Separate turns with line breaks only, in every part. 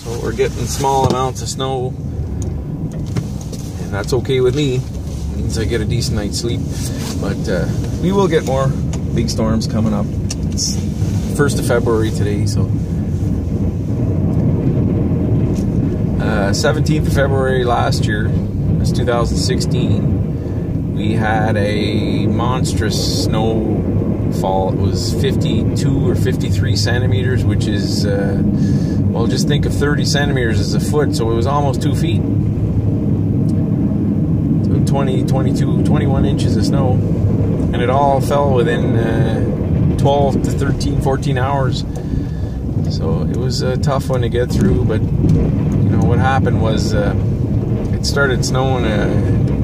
So we're getting small amounts of snow, and that's okay with me. It means I get a decent night's sleep. But we will get more big storms coming up. It's 1st of February today, so 17th of February last year, that's 2016, we had a monstrous snowfall. It was 52 or 53 centimeters, which is, well, just think of 30 centimeters as a foot, so it was almost 2 feet. So 20, 22, 21 inches of snow, and it all fell within 12 to 13, 14 hours. So it was a tough one to get through, but what happened was it started snowing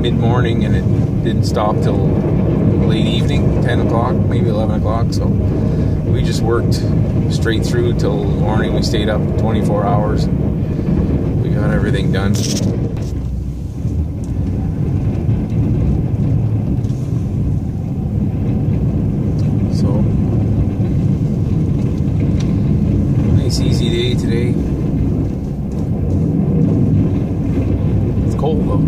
mid-morning, and it didn't stop till late evening, 10 o'clock, maybe 11 o'clock. So we just worked straight through till morning. We stayed up 24 hours. We got everything done. So nice easy day today. Cold though.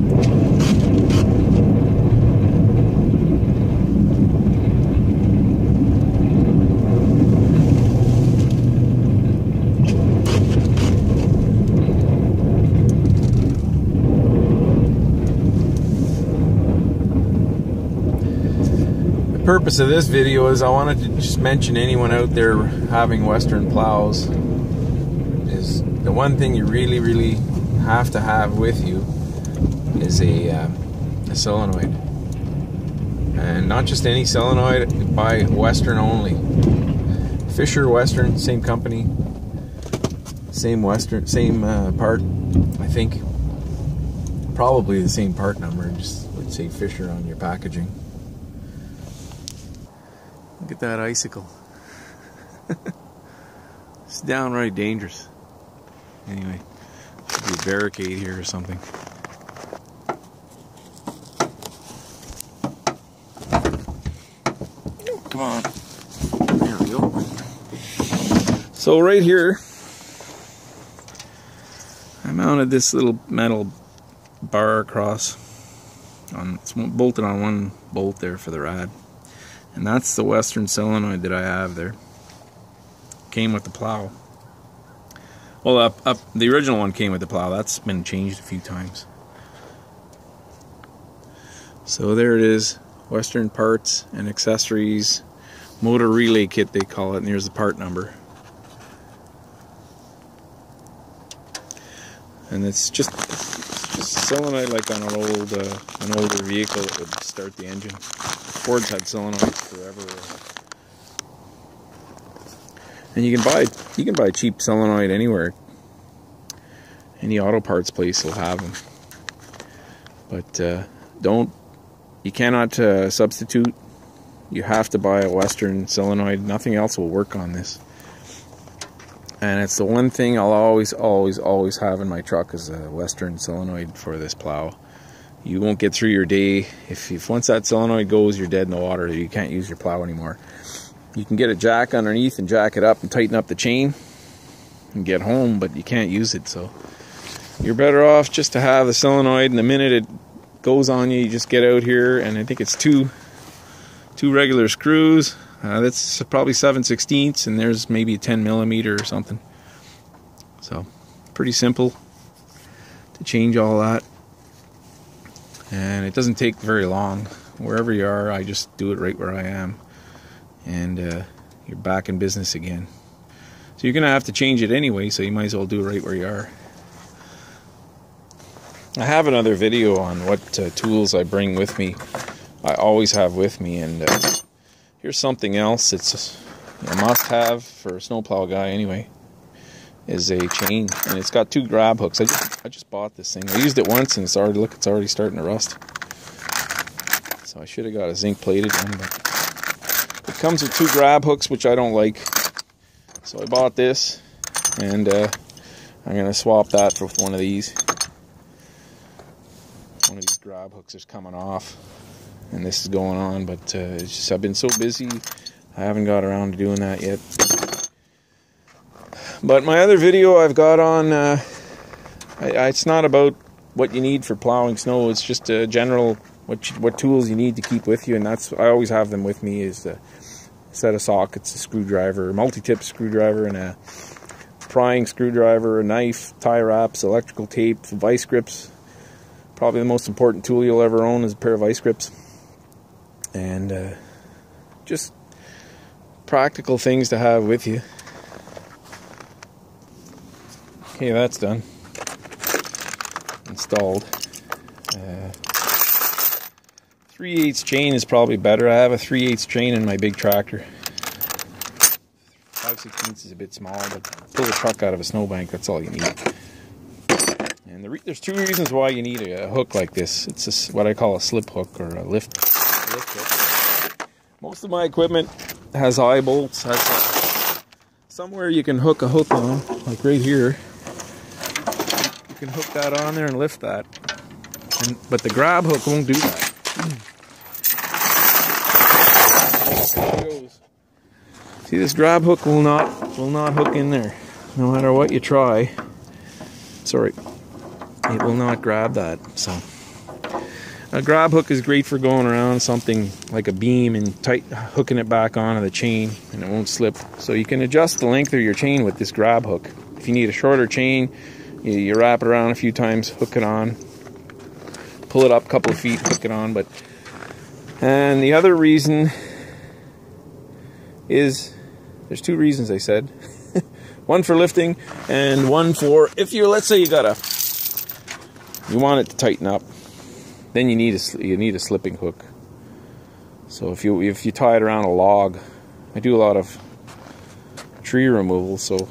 The purpose of this video is I wanted to just mention anyone out there having Western plows is the one thing you really have to have with you is a solenoid, and not just any solenoid, buy Western only. Fisher Western, same company, same Western, same part, I think. Probably the same part number, just would say Fisher on your packaging. Look at that icicle. It's downright dangerous. Anyway, should be a barricade here or something. Come on. There we go. So right here, I mounted this little metal bar across. It's bolted on one bolt there for the rad. And that's the Western solenoid that I have there. Came with the plow. Well, the original one came with the plow. That's been changed a few times. So there it is. Western parts and accessories, motor relay kit they call it, and here's the part number. And it's just a solenoid like on an older vehicle that would start the engine. Ford's had solenoids forever. And you can buy cheap solenoid anywhere. Any auto parts place will have them. But you cannot substitute. You have to buy a Western solenoid. Nothing else will work on this. And it's the one thing I'll always have in my truck is a Western solenoid for this plow. You won't get through your day. If once that solenoid goes, you're dead in the water. You can't use your plow anymore. You can get a jack underneath and jack it up and tighten up the chain and get home, but you can't use it. So you're better off just to have the solenoid, and the minute it goes on you, you just get out here, and I think it's two regular screws. That's probably 7/16, and there's maybe a 10mm or something. So pretty simple to change all that, and it doesn't take very long. Wherever you are, I just do it right where I am, and you're back in business again. So you're gonna have to change it anyway, so you might as well do it right where you are. I have another video on what tools I bring with me. I always have with me, and here's something else. It's a must-have for a snowplow guy anyway. Is a chain, and it's got 2 grab hooks. I just bought this thing. I used it once, and it's already starting to rust. So I should have got a zinc-plated one, but it comes with 2 grab hooks, which I don't like. So I bought this, and I'm gonna swap that for one of these. One of these grab hooks is coming off, and this is going on, but it's just I've been so busy, I haven't got around to doing that yet. But my other video I've got on, it's not about what you need for plowing snow. It's just a general what tools you need to keep with you, and that's I always have them with me. Is a set of sockets, a screwdriver, a multi-tip screwdriver, and a prying screwdriver, a knife, tie wraps, electrical tape, vice grips. Probably the most important tool you'll ever own is a pair of vice grips, and just practical things to have with you. Okay, that's done. Installed. 3/8 chain is probably better. I have a 3/8 chain in my big tractor. 5/16 is a bit small, but pull the truck out of a snowbank, that's all you need. And there's two reasons why you need a hook like this. It's what I call a slip hook, or a lift hook. Most of my equipment has eye bolts, has somewhere you can hook a hook on, like right here. You can hook that on there and lift that. But the grab hook won't do that. See, this grab hook will not hook in there, no matter what you try. Sorry, it will not grab that. So a grab hook is great for going around something like a beam and hooking it back onto the chain, and it won't slip. So you can adjust the length of your chain with this grab hook. If you need a shorter chain, you wrap it around a few times, hook it on, pull it up a couple of feet, hook it on. And the other reason is, there's two reasons I said. One for lifting, and one for if you, let's say you want it to tighten up, then you need a slipping hook. So if you tie it around a log, I do a lot of tree removal, so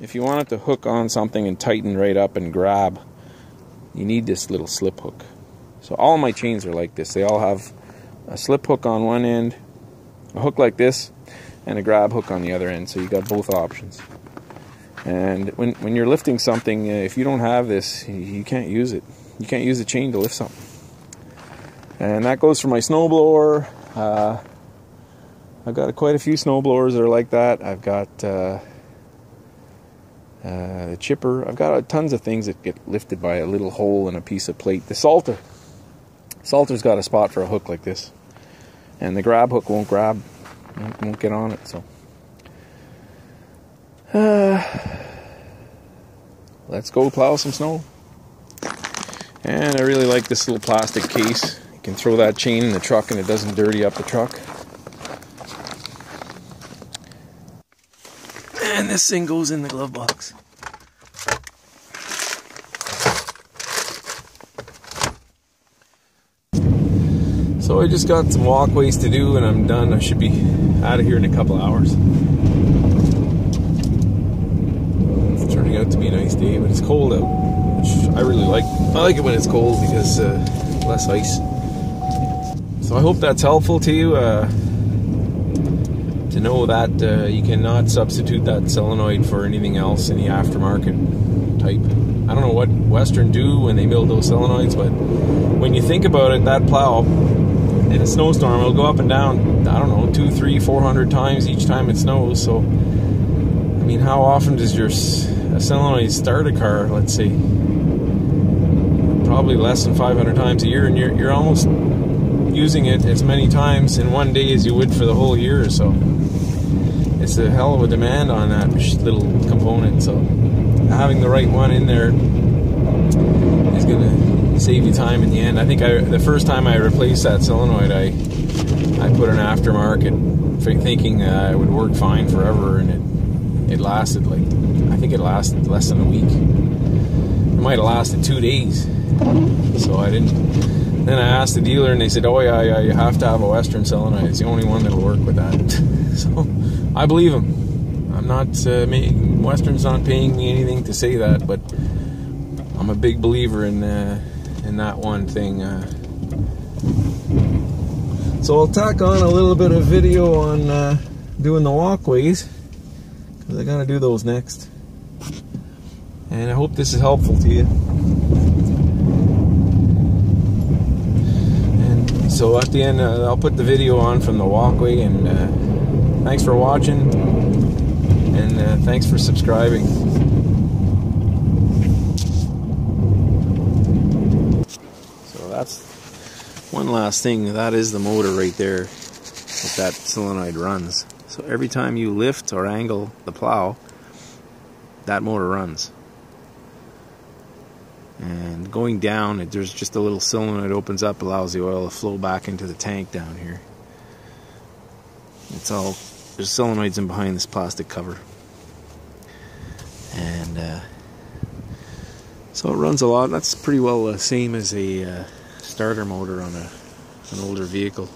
if you want it to hook on something and tighten right up and grab, you need this little slip hook. So all my chains are like this. They all have a slip hook on one end, a hook like this, and a grab hook on the other end. So you got both options. And when you're lifting something, if you don't have this, you can't use it. You can't use the chain to lift something. And that goes for my snowblower. I've got quite a few snowblowers that are like that. I've got the chipper. I've got tons of things that get lifted by a little hole in a piece of plate. The Salter's got a spot for a hook like this, and the grab hook won't get on it. So let's go plow some snow. And I really like this little plastic case. You can throw that chain in the truck and it doesn't dirty up the truck. And this thing goes in the glove box. So I just got some walkways to do and I'm done. I should be out of here in a couple hours. It's turning out to be a nice day, but it's cold out, which I really like. I like it when it's cold because less ice. So I hope that's helpful to you, to know that you cannot substitute that solenoid for anything else in the aftermarket type. I don't know what Western do when they build those solenoids, but when you think about it, that plow in a snowstorm, it'll go up and down, I don't know, 200, 300, 400 times each time it snows. So, I mean, how often does a solenoid start a car, let's say? Probably less than 500 times a year, and you're almost using it as many times in one day as you would for the whole year. So it's a hell of a demand on that little component. So having the right one in there is going to save you time in the end. I think the first time I replaced that solenoid, I put an aftermarket thinking it would work fine forever, and it lasted I think it lasted less than a week. It might have lasted 2 days. So I didn't. Then I asked the dealer, and they said, "Oh yeah, you have to have a Western solenoid. It's the only one that'll work with that." So I believe them. I'm not Western's not paying me anything to say that, but I'm a big believer in that one thing. So I'll tack on a little bit of video on doing the walkways, because I gotta do those next. And I hope this is helpful to you. And so at the end, I'll put the video on from the walkway, and thanks for watching. and thanks for subscribing. So that's one last thing. That is the motor right there that solenoid runs. So every time you lift or angle the plow, that motor runs. And going down, there's just a little solenoid opens up, allows the oil to flow back into the tank down here. It's all, there's solenoids in behind this plastic cover. And so it runs a lot. That's pretty well the same as a starter motor on an older vehicle.